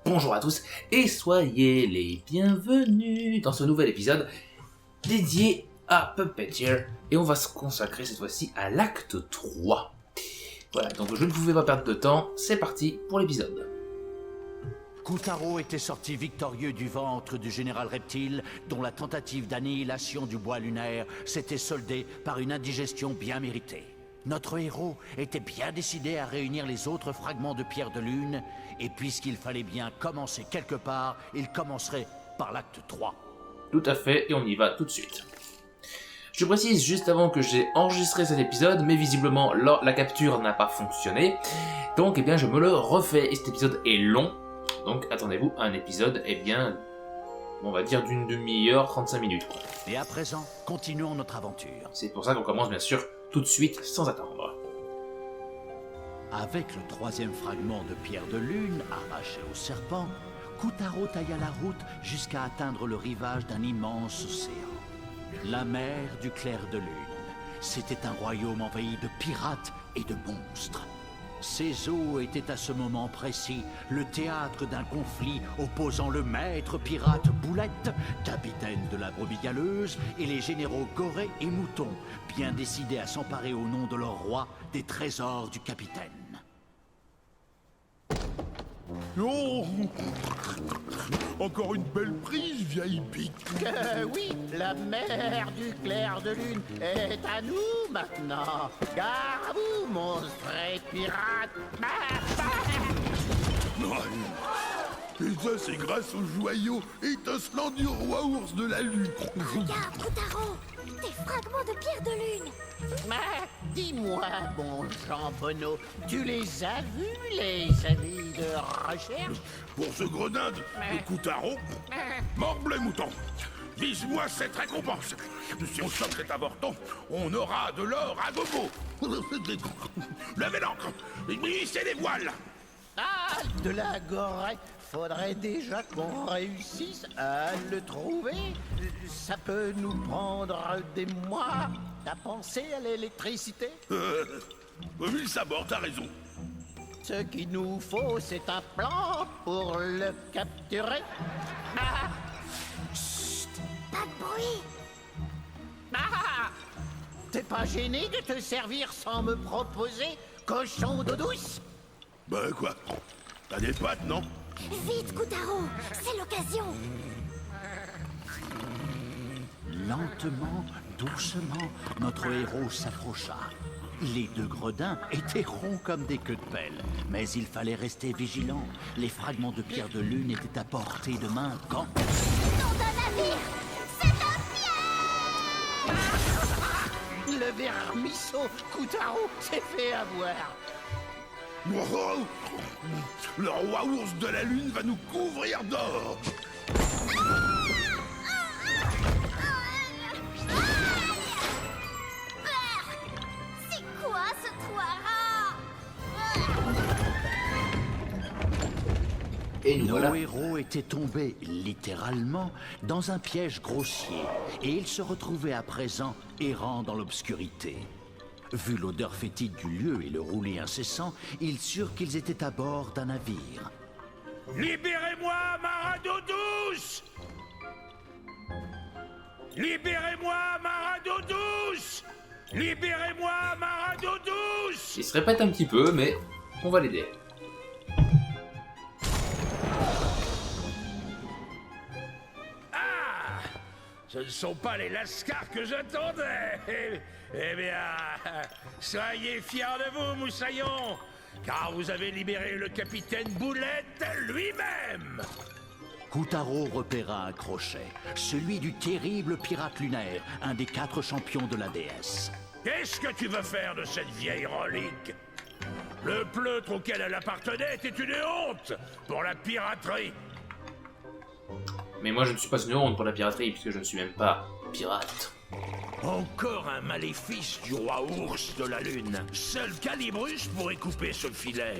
Bonjour à tous et soyez les bienvenus dans ce nouvel épisode dédié à Puppeteer et on va se consacrer cette fois-ci à l'acte 3. Voilà, donc je ne pouvais pas perdre de temps, c'est parti pour l'épisode. Kotaro était sorti victorieux du ventre du général Reptile, dont la tentative d'annihilation du bois lunaire s'était soldée par une indigestion bien méritée. Notre héros était bien décidé à réunir les autres fragments de pierre de lune, et puisqu'il fallait bien commencer quelque part, il commencerait par l'acte 3. Tout à fait, et on y va tout de suite. Je précise juste avant que j'ai enregistré cet épisode, mais visiblement la capture n'a pas fonctionné, donc je me le refais, et cet épisode est long, donc attendez-vous à un épisode, on va dire d'une demi-heure, 35 minutes. Quoi. Et à présent, continuons notre aventure. C'est pour ça qu'on commence bien sûr tout de suite, sans attendre. Avec le troisième fragment de pierre de lune arraché au serpent, Kotaro tailla la route jusqu'à atteindre le rivage d'un immense océan. La mer du clair de lune. C'était un royaume envahi de pirates et de monstres. Ces eaux étaient à ce moment précis le théâtre d'un conflit opposant le maître pirate Boulette, capitaine de la brebis galeuse, et les généraux Gorée et Mouton, bien décidés à s'emparer au nom de leur roi des trésors du capitaine. Oh, encore une belle prise, vieille pique. Oui, la mer du clair de lune est à nous maintenant. Gare à vous, monstres et pirates. Et ça, c'est grâce aux joyaux étincelants du roi ours de la lune. Regarde, Kotaro, des fragments de pierre de lune. Dis-moi, bon Jean Bonneau, tu les as vus, les avis de recherche? Pour ce gredin de Kotaro, morble les moutons. Vise-moi cette récompense. Si on chope cet avorton, on aura de l'or à gogo. Levez l'ancre, hissez les voiles. Ah, de la Gorée. Faudrait déjà qu'on réussisse à le trouver. Ça peut nous prendre des mois. T'as pensé à l'électricité? Oui, ça bord, t'as raison. Ce qu'il nous faut, c'est un plan pour le capturer. Chut, pas de bruit. T'es pas gêné de te servir sans me proposer, cochon d'eau douce? Ben quoi? T'as des pattes, non? Vite, Kotaro, c'est l'occasion. Lentement, doucement, notre héros s'approcha. Les deux gredins étaient ronds comme des queues de pelle, mais il fallait rester vigilant. Les fragments de pierre de lune étaient à portée de main quand... Nom d'un navire, c'est un piège. Le vermisseau Kotaro s'est fait avoir. Le roi ours de la lune va nous couvrir d'or. C'est quoi ce toit? Et nous Nos voilà. héros étaient tombés, littéralement, dans un piège grossier, et ils se retrouvaient à présent errant dans l'obscurité. Vu l'odeur fétide du lieu et le roulis incessant, ils surent qu'ils étaient à bord d'un navire. Libérez-moi, marin d'eau douce! Libérez-moi, marin d'eau douce! Libérez-moi, marin d'eau douce! Il se répète un petit peu, mais on va l'aider. Ah! Ce ne sont pas les lascars que j'attendais! Eh bien, soyez fiers de vous, moussaillons, car vous avez libéré le capitaine Boulette lui-même! Kotaro repéra un crochet, celui du terrible pirate lunaire, un des 4 champions de la déesse. Qu'est-ce que tu veux faire de cette vieille relique? Le pleutre auquel elle appartenait était une honte pour la piraterie. Mais moi je ne suis pas une honte pour la piraterie, puisque je ne suis même pas pirate. Encore un maléfice du roi ours de la lune. Seul Calibrus pourrait couper ce filet.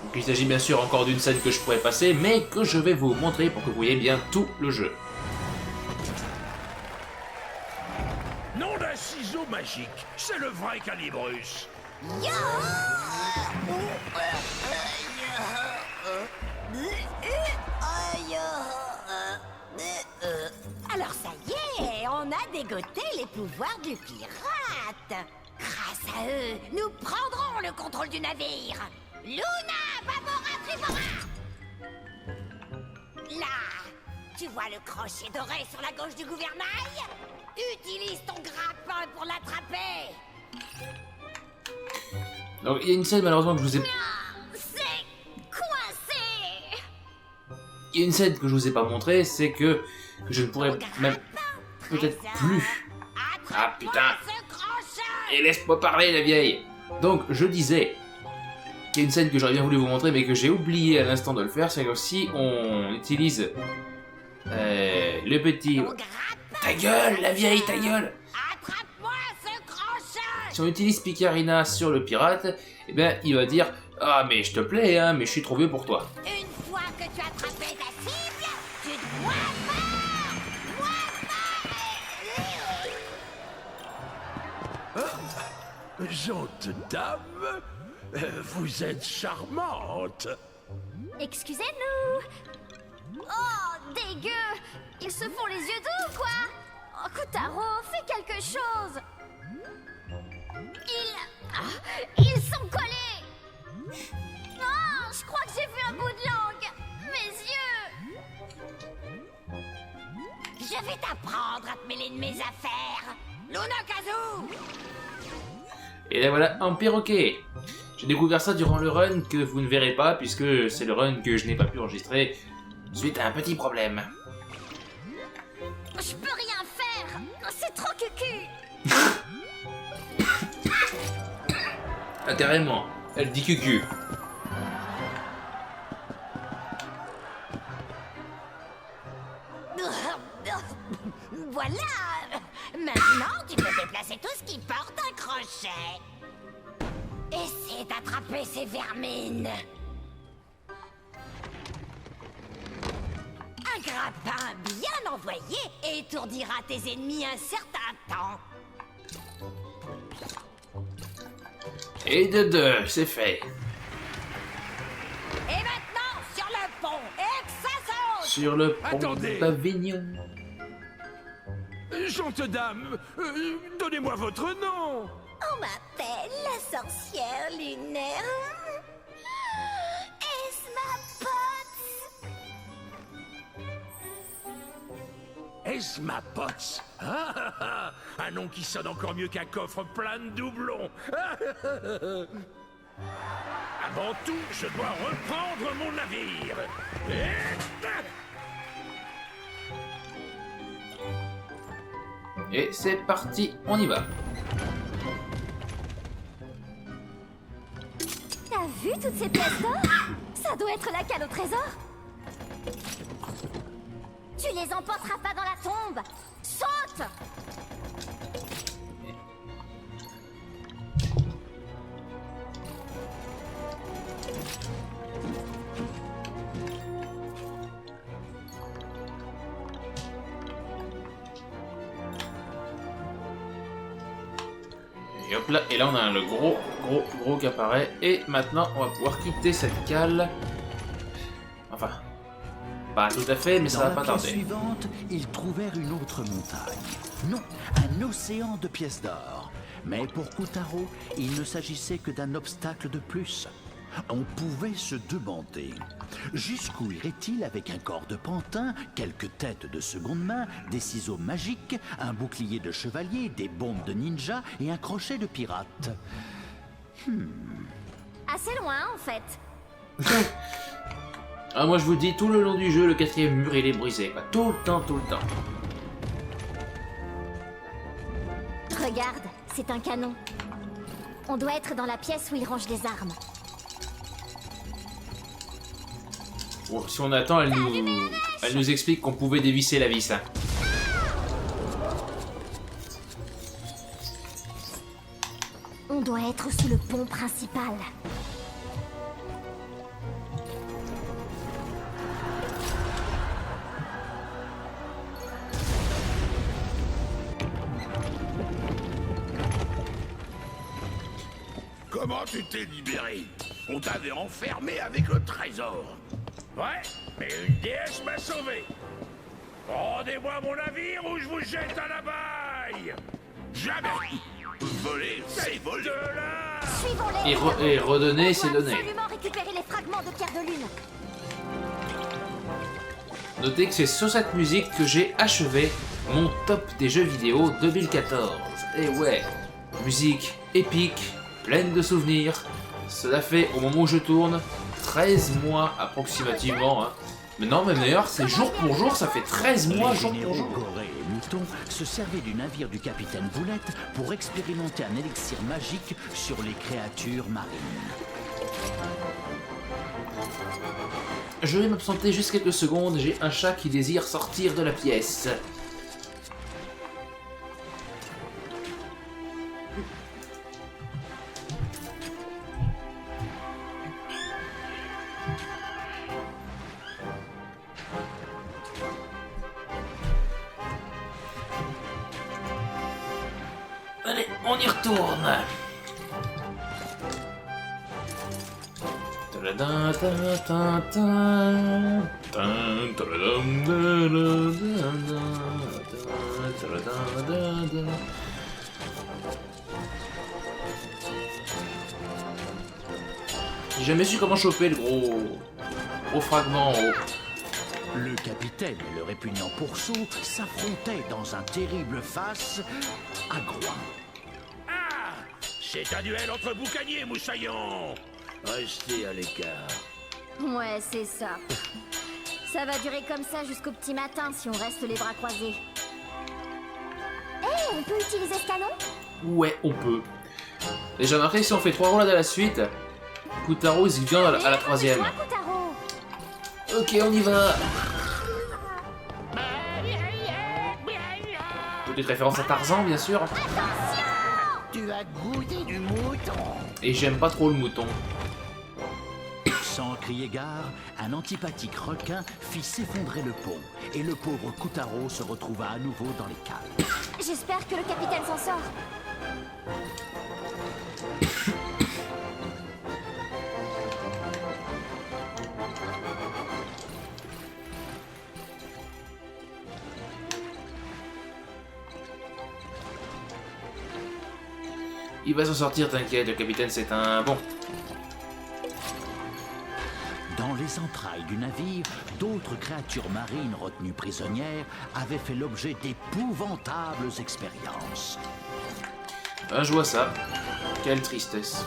Donc il s'agit bien sûr encore d'une scène que je pourrais passer, mais que je vais vous montrer pour que vous voyez bien tout le jeu. Nom de un ciseau magique. C'est le vrai Calibrus. Alors ça y est, on a dégoté les pouvoirs du pirate. Grâce à eux, nous prendrons le contrôle du navire. Luna, Babora, Tribora. Là, tu vois le crochet doré sur la gauche du gouvernail? Utilise ton grappin pour l'attraper. Donc il y a une scène malheureusement que je vous ai... C'est coincé. Il y a une scène que je vous ai pas montrée, c'est que je ne pourrais même peut-être plus. Ah putain. Et laisse-moi parler la vieille. Donc je disais qu'il y a une scène que j'aurais bien voulu vous montrer mais que j'ai oublié à l'instant de le faire, c'est que si on utilise le petit... Ta gueule la vieille, ta gueule. Attrape-moi ce crochet. Si on utilise Picarina sur le pirate, eh bien il va dire « Ah mais je te plais hein, mais je suis trop vieux pour toi ». Une fois que tu as attrapé ta cible, tu dois Gente dame, vous êtes charmante. Excusez-nous. Oh, dégueu. Ils se font les yeux doux, quoi. Oh, Kotaro, fais quelque chose. Ils sont collés. Oh, je crois que j'ai vu un bout de langue. Mes yeux. Je vais t'apprendre à te mêler de mes affaires. Luna Kazoo. Et là voilà, un perroquet. J'ai découvert ça durant le run que vous ne verrez pas puisque c'est le run que je n'ai pas pu enregistrer suite à un petit problème. Je peux rien faire. C'est trop cucu. Ah carrément, elle dit cucu. Voilà. Maintenant, tu peux déplacer tout ce qui porte un crochet. Essaie d'attraper ces vermines. Un grappin bien envoyé étourdira tes ennemis un certain temps. Et de deux, c'est fait. Et maintenant, sur le pont, et que ça saute. Sur le pont Attendez. d'Avignon. Gente dame, donnez-moi votre nom. On m'appelle la sorcière lunaire. Esma Potts. Esma Potts. Un nom qui sonne encore mieux qu'un coffre plein de doublons. Avant tout, je dois reprendre mon navire. Et c'est parti, on y va. T'as vu toutes ces pièces d'or? Ça doit être la cale au trésor. Tu les emporteras pas dans la tombe. Saute! Et hop là, et là on a le gros qui apparaît. Et maintenant on va pouvoir quitter cette cale. Enfin, pas tout à fait, mais ça Dans va pas la pièce tarder. suivante, ils trouvèrent une autre montagne. Non, un océan de pièces d'or. Mais pour Kotaro, il ne s'agissait que d'un obstacle de plus. On pouvait se demander jusqu'où irait-il avec un corps de pantin, quelques têtes de seconde main, des ciseaux magiques, un bouclier de chevalier, des bombes de ninja et un crochet de pirate. Assez loin, en fait. Ah, moi je vous dis, tout le long du jeu, le quatrième mur il est brisé. Quoi. Tout le temps, tout le temps. Regarde, c'est un canon. On doit être dans la pièce où ils rangent les armes. Bon, si on attend, elle nous explique qu'on pouvait dévisser la vis. Hein. On doit être sous le pont principal. Comment tu t'es libéré? On t'avait enfermé avec le trésor. Ouais, mais une déesse m'a sauvé. Rendez-moi mon navire ou je vous jette à la baille. Jamais. Voler, c'est voler. De là. Suivons-les. Et redonner, c'est On doit donner. absolument récupérer les fragments de pierre de lune. Notez que c'est sur cette musique que j'ai achevé mon top des jeux vidéo 2014. Et ouais, musique épique, pleine de souvenirs. Cela fait, au moment où je tourne, 13 mois approximativement. Hein. Mais non, mais d'ailleurs, c'est jour pour jour, ça fait 13 mois Les jour pour généraux jour. Gorée et Mouton se servaient du navire du capitaine Boulette pour expérimenter un élixir magique sur les créatures marines. Je vais m'absenter juste quelques secondes, j'ai un chat qui désire sortir de la pièce. Allez, on y retourne. J'ai jamais su comment choper le gros fragment en haut. Le capitaine et le répugnant pourceau s'affrontaient dans un terrible face à groin. Ah, c'est un duel entre boucaniers et moussaillons. Restez à l'écart. Ouais, c'est ça. Ça va durer comme ça jusqu'au petit matin si on reste les bras croisés. On peut utiliser ce canon? Ouais, on peut. Et j'ai remarqué que si on fait 3 roulades à la suite, Kutaro il vient à la troisième. Toi, Kotaro. Ok, on y va. Petite référence à Tarzan, bien sûr. Tu as goûté du mouton. Et j'aime pas trop le mouton. Sans crier gare, un antipathique requin fit s'effondrer le pont, et le pauvre Kutaro se retrouva à nouveau dans les cales. J'espère que le capitaine s'en sort. Il va s'en sortir, t'inquiète, le capitaine c'est un bon. Dans les entrailles du navire, d'autres créatures marines retenues prisonnières avaient fait l'objet d'épouvantables expériences. Ah, je vois ça. Quelle tristesse.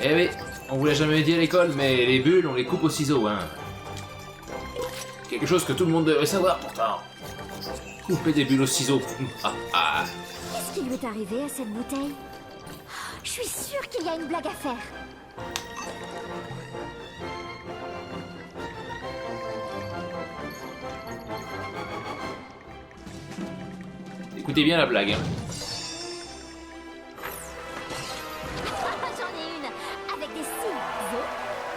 Eh oui, on vous l'a jamais dit à l'école, mais les bulles, on les coupe au ciseau, hein. Quelque chose que tout le monde devrait savoir, pourtant. Couper des bulles au ciseau. Ah, ah. Qu'est-ce qui lui est arrivé à cette bouteille? Je suis sûre qu'il y a une blague à faire. Écoutez bien la blague, hein. J'en ai une. Avec des ciseaux,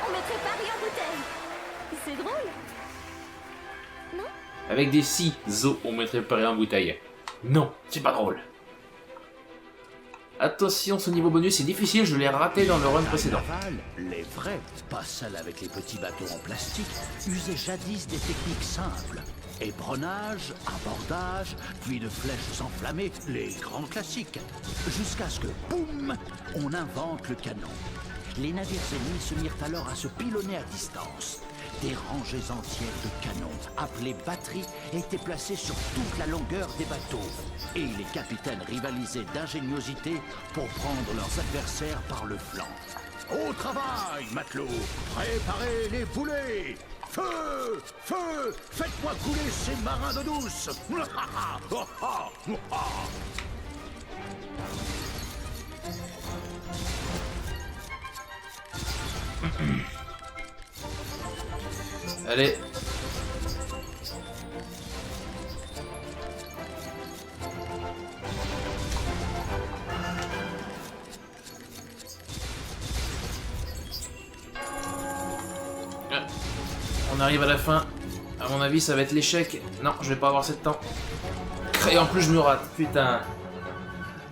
on mettrait Paris en bouteille. C'est drôle. Non? Avec des ciseaux, on mettrait Paris en bouteille. Non, c'est pas drôle. Attention, ce niveau bonus est difficile, je l'ai raté dans le run précédent. Naval, les vrais, pas celles avec les petits bateaux en plastique, usaient jadis des techniques simples. Éperonnage, abordage, puis de flèches enflammées, les grands classiques. Jusqu'à ce que, boum, on invente le canon. Les navires ennemis se mirent alors à se pilonner à distance. Des rangées entières de canons, appelées batteries, étaient placées sur toute la longueur des bateaux. Et les capitaines rivalisaient d'ingéniosité pour prendre leurs adversaires par le flanc. Au travail, matelots. Préparez les boulets. Feu! Feu! Faites-moi couler ces marins d'eau douce. Allez. Ah. On arrive à la fin. À mon avis, ça va être l'échec. Non, je vais pas avoir assez de temps. Et en plus, je me rate, putain.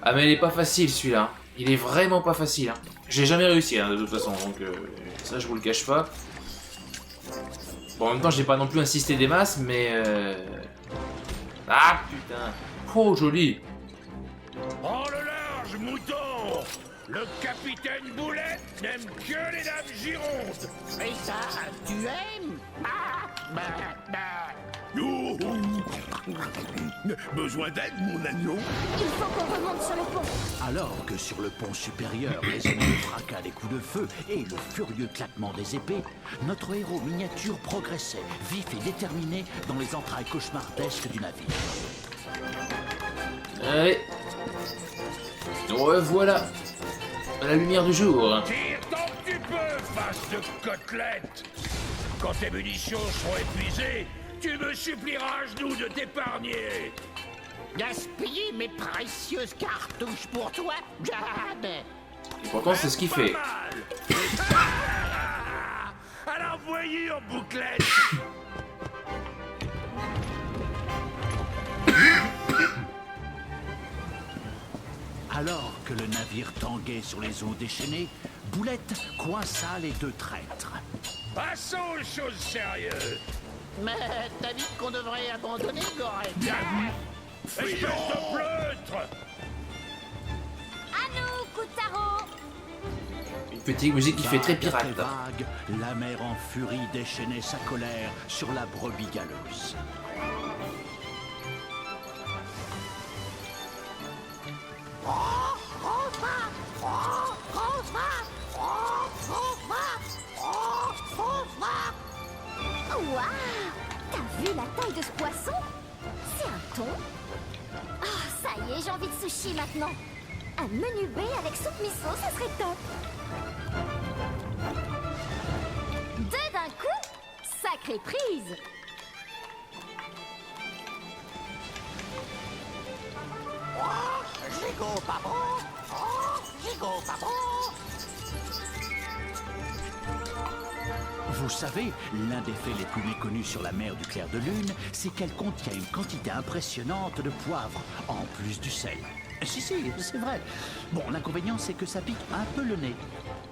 Ah, mais il est pas facile celui-là. Il est vraiment pas facile. Hein. J'ai jamais réussi, hein, de toute façon, donc ça, je vous le cache pas. Bon, en même temps, j'ai pas non plus insisté des masses, mais... Ah, putain. Oh, joli. Oh le large, mouton! Le capitaine Boulette n'aime que les dames girondes! Et ça, tu aimes? Oh. Besoin d'aide, mon agneau? Il faut qu'on remonte sur le pont. Alors que sur le pont supérieur résonnait le fracas des coups de feu et le furieux claquement des épées, notre héros miniature progressait, vif et déterminé, dans les entrailles cauchemardesques du navire. Allez. Voilà. À la lumière du jour. Tire tant que tu peux, face de côtelette! Quand tes munitions seront épuisées, tu me supplieras à genoux de t'épargner! Gaspiller mes précieuses cartouches pour toi? Jamais! Et pourtant, c'est ce qu'il Pas fait. mal. À la voyure, bouclette! Alors que le navire tanguait sur les eaux déchaînées, Boulette coinça les deux traîtres. Passons aux choses sérieuses! Mais t'as dit qu'on devrait abandonner, Gorette? Espèce de pleutre! À nous, Koutaro. Une petite musique qui fait très Vague après pirate. vague, la mer en furie déchaînait sa colère sur la brebis galeuse. Waouh! T'as vu la taille de ce poisson? C'est un thon? Ah, ça y est, j'ai envie de sushi maintenant. Un menu B avec soupe miso, ça serait top. Deux d'un coup? Sacrée prise! Gigot pas bon! Oh, gigot pas bon! Vous savez, l'un des faits les plus méconnus sur la mer du clair de lune, c'est qu'elle contient une quantité impressionnante de poivre, en plus du sel. Si, c'est vrai. Bon, l'inconvénient, c'est que ça pique un peu le nez.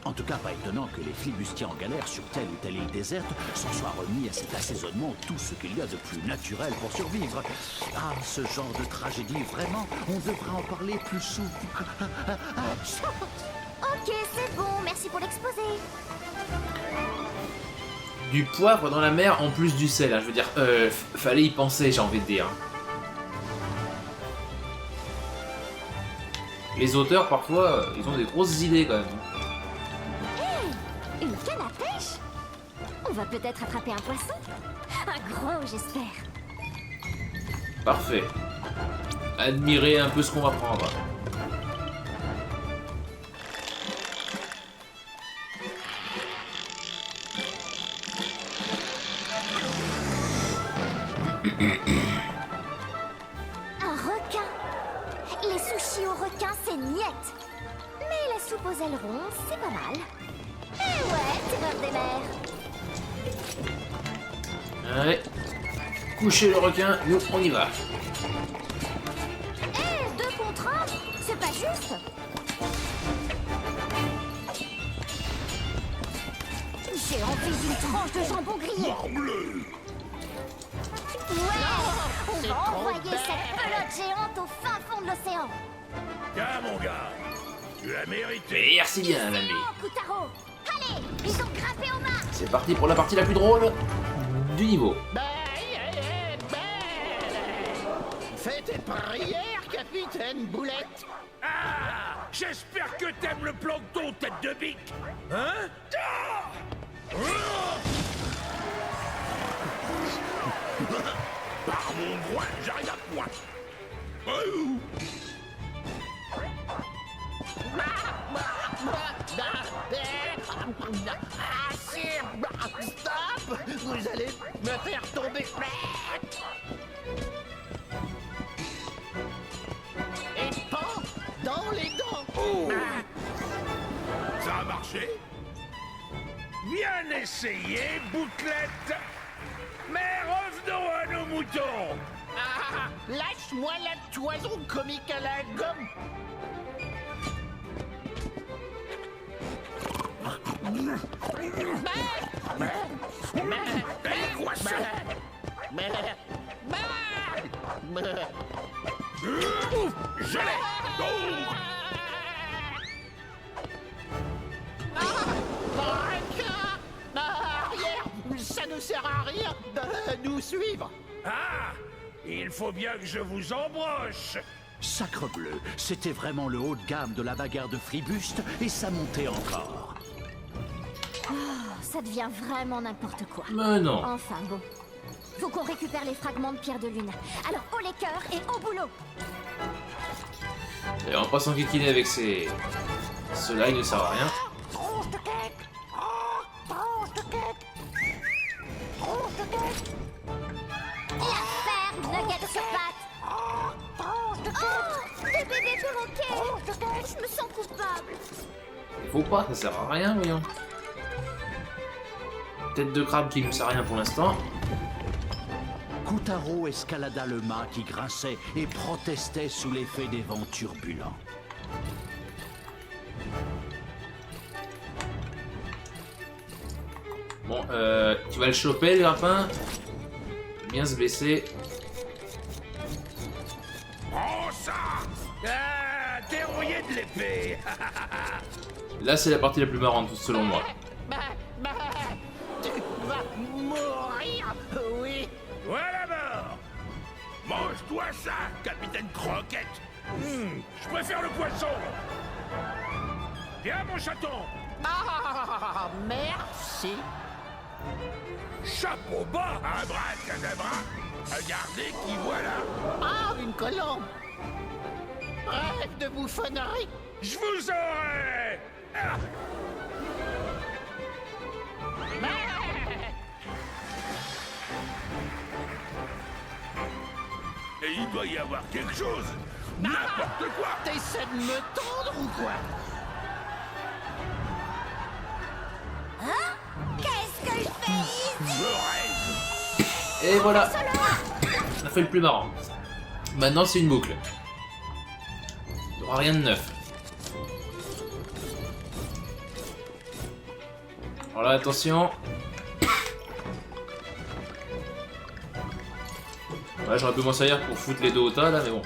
En tout cas, pas étonnant que les flibustiers en galère sur telle ou telle île déserte s'en soient remis à cet assaisonnement, tout ce qu'il y a de plus naturel pour survivre. Ah, ce genre de tragédie, vraiment, on devrait en parler plus souvent. Ok, c'est bon, merci pour l'exposé. Du poivre dans la mer en plus du sel. Hein. Je veux dire, fallait y penser, j'ai envie de dire. Les auteurs, parfois, ils ont des grosses idées quand même. Hey, une canne à pêche? On va peut-être attraper un poisson? Un gros, j'espère. Parfait. Admirez un peu ce qu'on va prendre. Un requin. Les sushis aux requins, c'est niette. Mais la soupe aux ailerons, c'est pas mal. Eh ouais, terreur des mers. Allez. Couchez le requin, nous on y va. Eh, 2 contre 1, c'est pas juste. J'ai envie d'une tranche de jambon grillé. Morbleu! Ouais, on c'est va trop envoyer bête. cette pelote géante au fin fond de l'océan. Tiens, mon gars, tu l'as mérité. Merci bien, l'ami. Oh, Koutaro. Allez, ils ont grimpé au mât. C'est parti pour la partie la plus drôle du niveau. Fais tes prières, capitaine Boulette! Ah! J'espère que t'aimes le plancton, tête de bique. Hein? Ah! Par mon droit, j'arrive à point. Oh. Stop! Vous allez me faire tomber! Et pan dans les dents! Oh. Ça a marché? Bien essayé, bouclette. Mais revenons à nos moutons. Lâche-moi la toison comique à la gomme. Quoi ça? Je l'ai! Oh! Arrière, ça ne sert à rien de nous suivre. Ah! Il faut bien que je vous embroche. Sacrebleu, c'était vraiment le haut de gamme de la bagarre de Fribuste et ça montait encore. Ça devient vraiment n'importe quoi. Mais non. Enfin bon. Faut qu'on récupère les fragments de pierre de lune. Alors haut les cœurs et au boulot. Et on va pas s'enquiquiner avec ces... Ceux-là, ils ne servent à rien. Tronche de cake. Tronche de cake. Tronche de cake. La ferme nugget sur pattes. Tronche de cake. Des bébés perroquets. Je me sens coupable. Il faut pas, ça sert à rien, voyons. Tête de crabe qui ne sert à rien pour l'instant. Koutaro escalada le mât qui grinçait et protestait sous l'effet des vents turbulents. Bon, tu vas le choper, le grappin. Bien se baisser. Prends ça! Ah, dérouillé de l'épée. Là, c'est la partie la plus marrante, selon moi. Tu vas mourir, oui. Voilà mort. Mange-toi ça, capitaine Croquette! Je préfère le poisson. Viens mon chaton. Ah, merci. Chapeau bas! Abracadabra! Regardez qui voilà! Ah, une colombe. Rêve de bouffonnerie. Je vous aurai. Ah, Et il doit y avoir quelque chose! N'importe quoi! T'essaies de me tendre ou quoi? Qu'est-ce que je fais ici? Je rêve! Et voilà. On a fait le plus marrant. Maintenant, c'est une boucle. Il n'y aura rien de neuf. Alors là, attention. Ouais, j'aurais pu m'en servir pour foutre les deux au tas là, mais bon.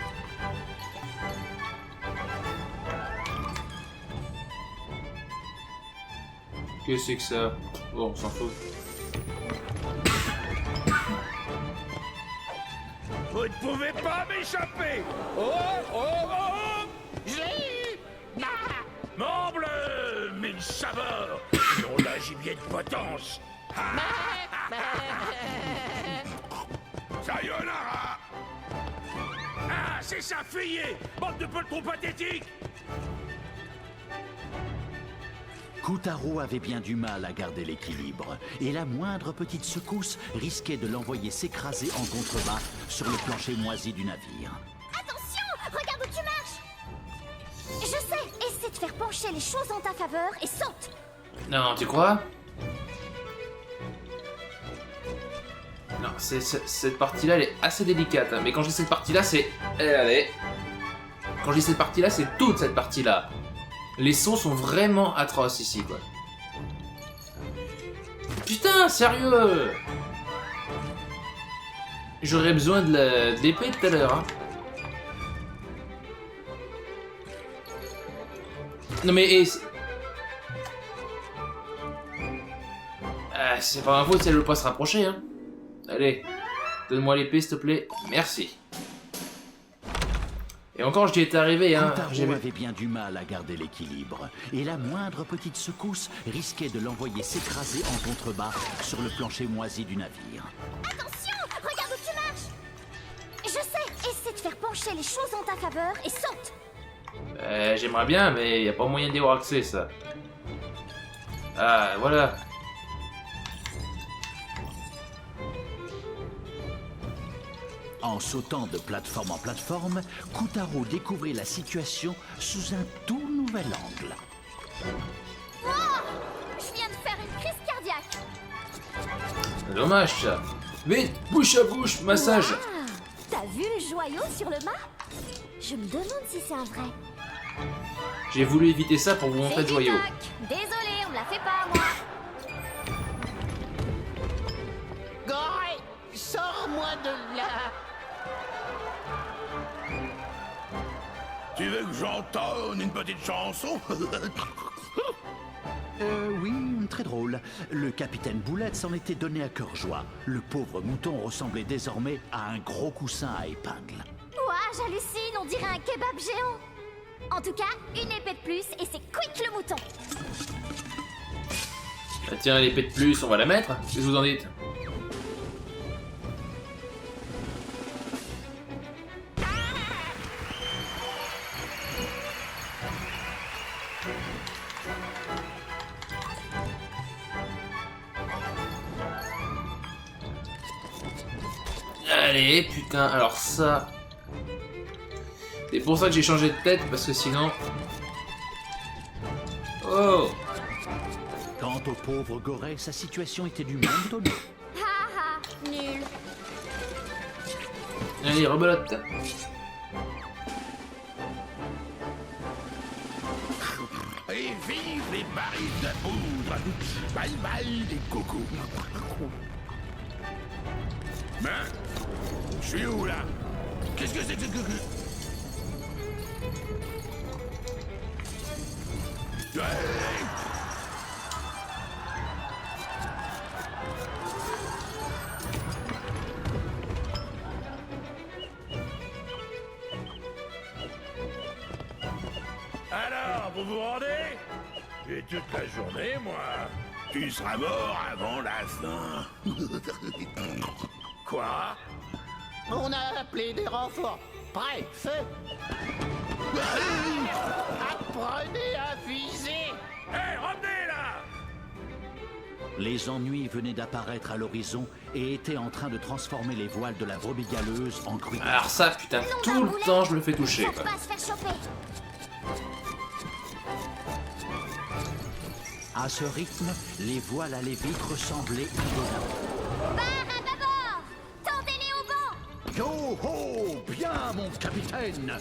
Qu'est-ce que c'est que ça? Bon, on s'en fout. vous ne pouvez pas m'échapper. Oh, oh, oh. J'ai eu. Morbleu, mille saveurs. Nom d'un gibier de potence. Sayonara! Ah, c'est ça, fuyez. Bande de pelotons pathétiques. Koutaro avait bien du mal à garder l'équilibre, et la moindre petite secousse risquait de l'envoyer s'écraser en contrebas sur le plancher moisi du navire. Attention, regarde où tu marches. Je sais, essaie de faire pencher les choses en ta faveur et saute. Non, tu crois? Non, cette partie-là, elle est assez délicate. Hein. Mais quand je dis cette partie-là, c'est... Allez. Quand je dis cette partie-là, c'est toute cette partie-là. Les sons sont vraiment atroces ici, quoi. Putain, sérieux! J'aurais besoin de l'épée tout à l'heure, hein. Non mais... c'est pas ma faute si elle veut pas se rapprocher, hein. Allez, donne-moi l'épée, s'il te plaît. Merci. Et encore, j'y étais arrivé, hein. Koutaro avait bien du mal à garder l'équilibre, et la moindre petite secousse risquait de l'envoyer s'écraser en contrebas sur le plancher moisi du navire. Attention, regarde où tu marches. Je sais, essaie de faire pencher les choses en ta faveur et saute. J'aimerais bien, mais y a pas moyen d'y avoir accès, ça. Ah, voilà. En sautant de plateforme en plateforme, Koutaro découvrit la situation sous un tout nouvel angle. Oh, je viens de faire une crise cardiaque. Dommage, ça. Vite, bouche à bouche, massage. T'as vu le joyau sur le mât? Je me demande si c'est un vrai. J'ai voulu éviter ça pour vous montrer le joyau. Désolé, on me la fait pas, moi. Goret, sors-moi de là. Tu veux que j'entonne une petite chanson? Oui, très drôle. Le capitaine Boulette s'en était donné à cœur joie. Le pauvre mouton ressemblait désormais à un gros coussin à épingle. Ouah, j'hallucine, on dirait un kebab géant. En tout cas, une épée de plus et c'est quick le mouton. Ah, tiens, l'épée de plus, on va la mettre. Qu'est-ce que vous en dites? Allez, putain, alors ça... C'est pour ça que j'ai changé de tête, parce que sinon... Oh! Quant au pauvre Goret, sa situation était du même tonneau. Haha, nul. Allez, rebelote. Et vive les barils de poudre! Bye bye les cocos! Mais... je suis où, là? Qu'est-ce que c'est que... Hey! Alors, vous vous rendez? J'ai toute la journée, moi. Tu seras mort avant la fin. Quoi? On a appelé des renforts. Prêt, feu. Apprenez à viser. Hé, revenez là! Les ennuis venaient d'apparaître à l'horizon et étaient en train de transformer les voiles de la brebis galeuse en grumeaux. Alors ça, putain, tout le temps je me fais toucher, Faut quoi. pas se faire choper. À ce rythme, les voiles allaient vite ressembler indonables. Barre à bâbord. Tendez-les au banc. Yo ho, bien mon capitaine.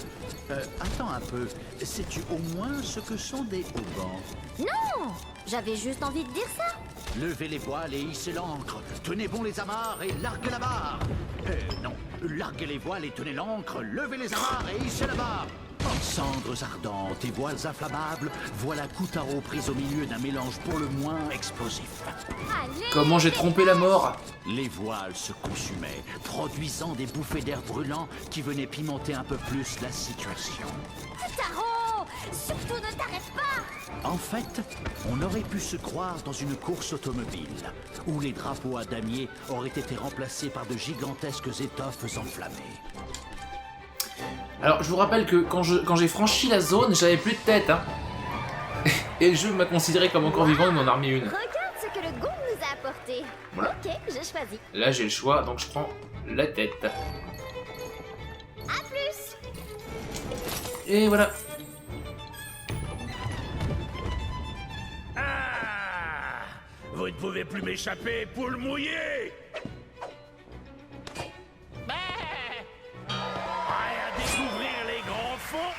Attends un peu, sais-tu au moins ce que sont des haubans? Non, j'avais juste envie de dire ça. Levez les voiles et hissez l'ancre. Tenez bon les amarres et larguez la barre. Non, larguez les voiles et tenez l'ancre. Levez les amarres et hissez la barre. Cendres ardentes et voiles inflammables, voilà Coutaro pris au milieu d'un mélange pour le moins explosif. Allez. Comment j'ai trompé la mort? Les voiles se consumaient, produisant des bouffées d'air brûlant qui venaient pimenter un peu plus la situation. Taro, surtout ne t'arrête pas. En fait, on aurait pu se croire dans une course automobile, où les drapeaux à damier auraient été remplacés par de gigantesques étoffes enflammées. Alors, je vous rappelle que quand j'ai franchi la zone, j'avais plus de tête, hein. Et le jeu m'a considéré comme encore vivant, il m'en a remis une. Regarde ce que le gong nous a apporté. Voilà. Ok, je choisis. Là, j'ai le choix, donc je prends la tête. À plus. Et voilà. Ah! Vous ne pouvez plus m'échapper, poule mouillée! Prêt à découvrir les grands fonds?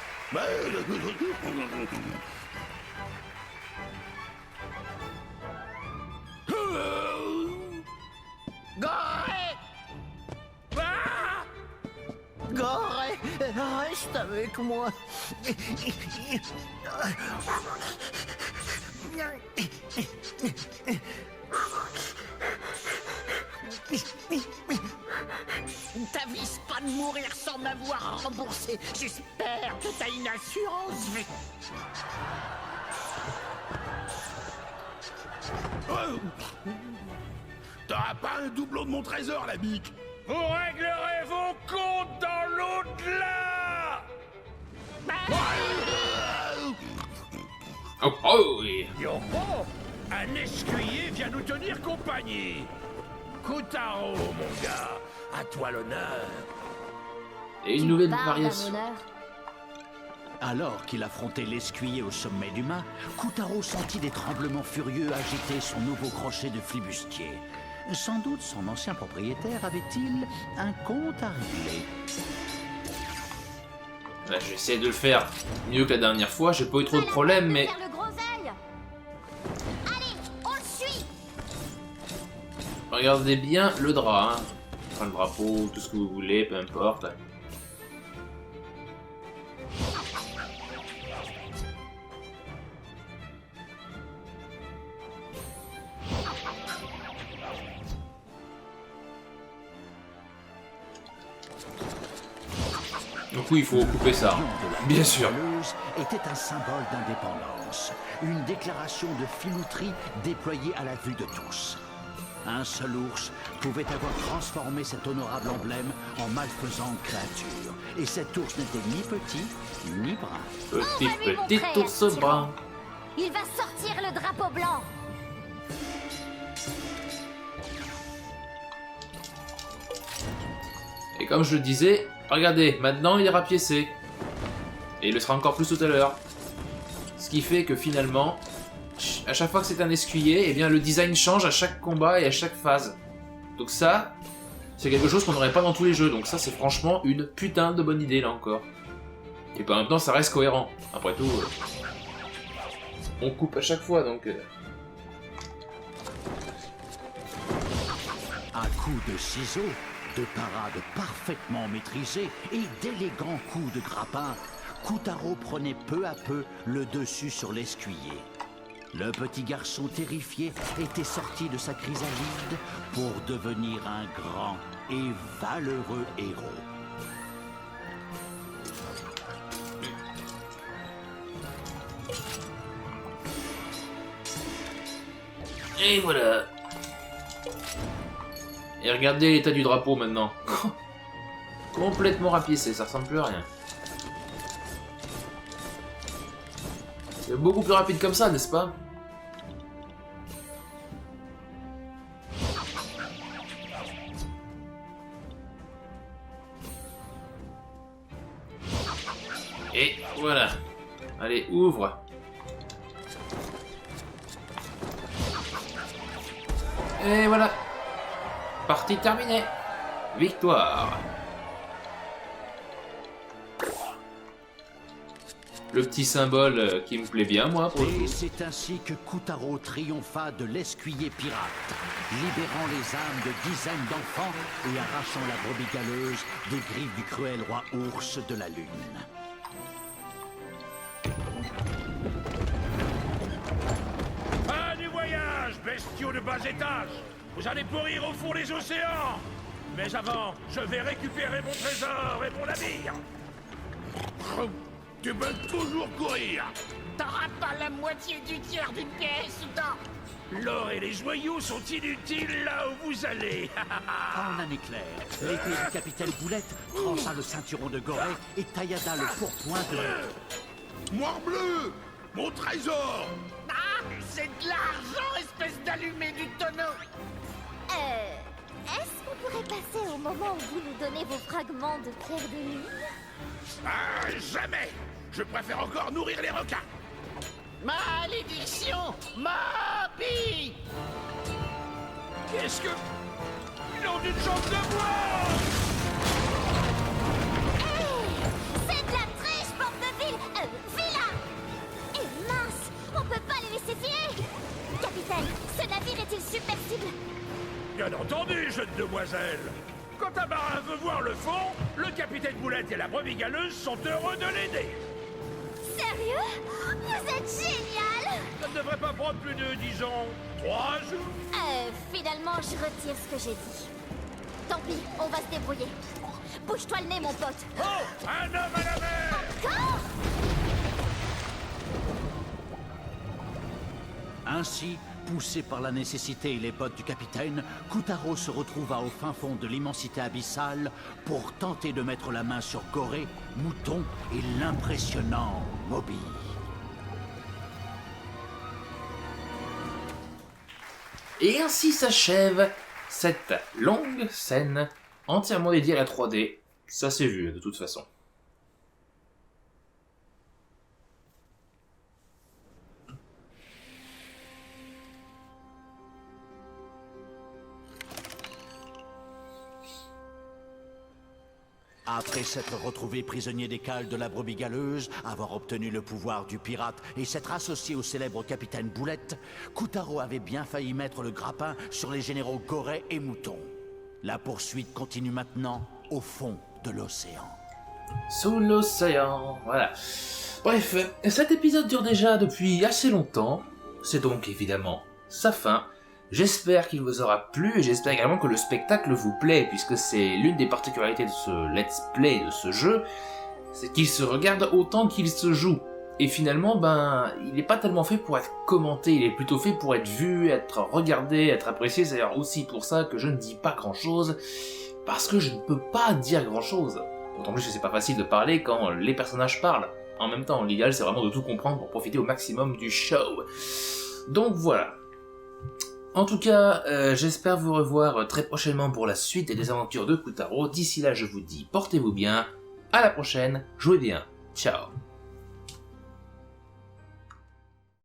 Goret, Ah! Goret, reste avec moi. T'avises pas de mourir sans m'avoir remboursé. J'espère que t'as une assurance vie. Oh. T'auras pas un doublon de mon trésor, la bique? Vous réglerez vos comptes dans l'au-delà! Oh, oh oui. Yo-ho! Un escuyer vient nous tenir compagnie! Coutaro, mon gars, à toi l'honneur! Et une nouvelle Barbe à variation. mon heure. Alors qu'il affrontait l'escuyer au sommet du mât, Coutaro sentit des tremblements furieux agiter son nouveau crochet de flibustier. Sans doute son ancien propriétaire avait-il un compte à régler. Là, je vais essayer de le faire mieux que la dernière fois. J'ai pas eu trop de problèmes, mais... Faire le gros œil. Allez, on le suit. Regardez bien le drap, hein. Enfin, le drapeau, tout ce que vous voulez, peu importe. Donc oui, il faut couper ça. Bien sûr. Était un symbole d'indépendance, une déclaration de filouterie déployée à la vue de tous. Un seul ours pouvait avoir transformé cet honorable emblème en malfaisante créature. Et cet ours n'était ni petit, ni brun. Petit ours brun. Il va sortir le drapeau blanc. Et comme je le disais, regardez, maintenant il est rapiécé. Et il le sera encore plus tout à l'heure. Ce qui fait que finalement, à chaque fois que c'est un escuyer, eh bien le design change à chaque combat et à chaque phase. Donc ça, c'est quelque chose qu'on n'aurait pas dans tous les jeux. Donc ça, c'est franchement une putain de bonne idée là encore. Et puis en même temps, ça reste cohérent. Après tout, on coupe à chaque fois donc... À coups de ciseaux, de parades parfaitement maîtrisées et d'élégants coups de grappin, Kutaro prenait peu à peu le dessus sur l'escuyer. Le petit garçon terrifié était sorti de sa chrysalide pour devenir un grand et valeureux héros. Et voilà. Et regardez l'état du drapeau maintenant. Complètement rapiécé, ça ressemble plus à rien. C'est beaucoup plus rapide comme ça, n'est-ce pas? Et voilà. Allez, ouvre. Et voilà. Partie terminée. Victoire. Le petit symbole qui me plaît bien, moi, pour le coup. Et c'est ainsi que Kutaro triompha de l'escuyer pirate, libérant les âmes de dizaines d'enfants et arrachant la brebis galeuse des griffes du cruel roi ours de la lune. Fin du voyage, bestiaux de bas étage. Vous allez pourrir au fond des océans. Mais avant, je vais récupérer mon trésor et mon navire. Tu peux toujours courir. T'auras pas la moitié du tiers d'une pièce, dans... L'or et les joyaux sont inutiles là où vous allez. En un éclair, l'épée du capitaine Boulette trancha le ceinturon de Gorée et taillada le pourpoint de... Morbleu, mon trésor. Ah, c'est de l'argent, espèce d'allumé du tonneau. Est-ce qu'on pourrait passer au moment où vous nous donnez vos fragments de pierre de lune? Ah, jamais. Je préfère encore nourrir les requins. Malédiction, Moby. Qu'est-ce que... Nom d'une jambe de bois. C'est de la triche, porte de ville. Vilain. Et mince, on peut pas les laisser filer. Capitaine, ce navire est-il submersible? Bien entendu, jeune demoiselle. Quand un marin veut voir le fond, le capitaine Boulette et la brebis galeuse sont heureux de l'aider. Sérieux? Vous êtes génial. Ça ne devrait pas prendre plus de, disons, 3 jours. Finalement, je retire ce que j'ai dit. Tant pis, on va se débrouiller. Bouge-toi le nez, mon pote. Oh, un homme à la mer. Encore? Ainsi, poussé par la nécessité et les bottes du capitaine, Kutaro se retrouva au fin fond de l'immensité abyssale pour tenter de mettre la main sur Gorée, Mouton et l'impressionnant Moby. Et ainsi s'achève cette longue scène entièrement dédiée à la 3D. Ça s'est vu de toute façon. Après s'être retrouvé prisonnier des cales de la brebis galeuse, avoir obtenu le pouvoir du pirate et s'être associé au célèbre capitaine Boulette, Kotaro avait bien failli mettre le grappin sur les généraux Goret et Mouton. La poursuite continue maintenant au fond de l'océan. Sous l'océan, voilà. Bref, cet épisode dure déjà depuis assez longtemps, c'est donc évidemment sa fin. J'espère qu'il vous aura plu et j'espère également que le spectacle vous plaît, puisque c'est l'une des particularités de ce let's play, de ce jeu, c'est qu'il se regarde autant qu'il se joue. Et finalement, il n'est pas tellement fait pour être commenté, il est plutôt fait pour être vu, être regardé, être apprécié. C'est d'ailleurs aussi pour ça que je ne dis pas grand chose, parce que je ne peux pas dire grand chose. D'autant plus que c'est pas facile de parler quand les personnages parlent. En même temps, l'idéal c'est vraiment de tout comprendre pour profiter au maximum du show. Donc voilà. En tout cas, j'espère vous revoir très prochainement pour la suite des aventures de Kotaro. D'ici là, je vous dis portez-vous bien, à la prochaine, jouez bien, ciao.